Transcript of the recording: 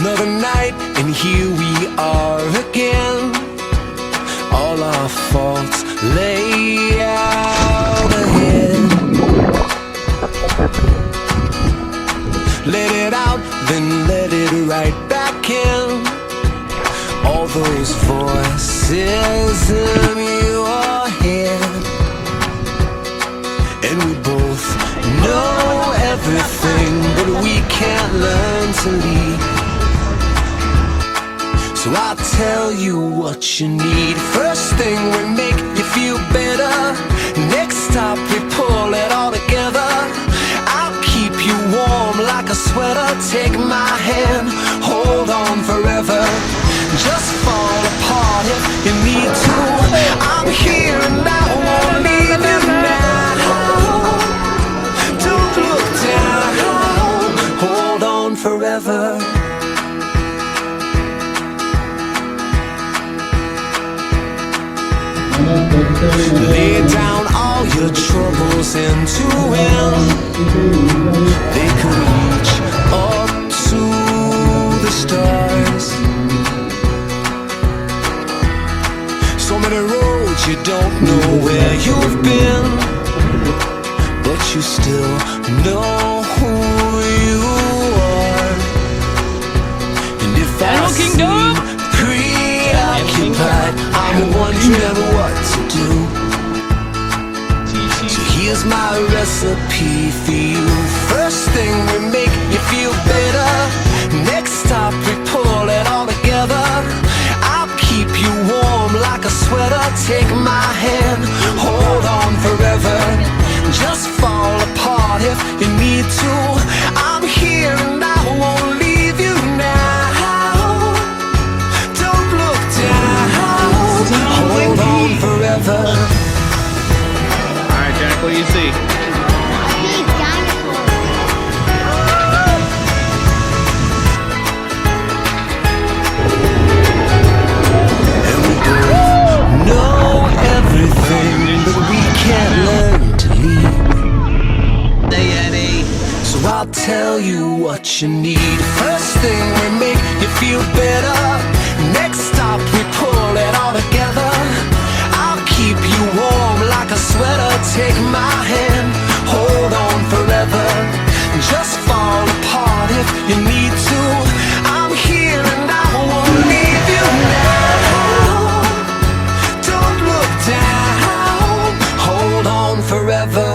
Another night, and here we are again. All our faults lay out ahead. Let it out, then let it right back in. All those voices in your head. And we both know everything, but we can't learn to lead. So I'll tell you what you need. First thing we make you feel better. Next stop we pull it all together. I'll keep you warm like a sweater. Take my hand, hold on forever. Just fall apart if you need to. I'm here and I won't leave you now. Don't look down, hold on forever. Lay down all your troubles into him. They could reach up to the stars. So many roads you don't know where you've been, but you still know who you are. And if I seem preoccupied, I'm wondering what to do. So here's my recipe for you. First thing we make you feel better. Next stop we pull it all together. I'll keep you warm like a sweater. Take my hand, hold on forever. Just fall apart if you need to. I'm here and I won't leave you now. Don't look down, hold on forever. Alright, Jack, what do you see? I see dinosaurs. And we both know everything, but we can't learn to lead. Hey, Eddie. So I'll tell you what you need. First thing we make you feel better. Next stop we pull it all together. I'll keep you warm like a sweater. Take my hand, hold on forever. Just fall apart if you need to. I'm here and I won't leave you now. Don't look down, hold on forever.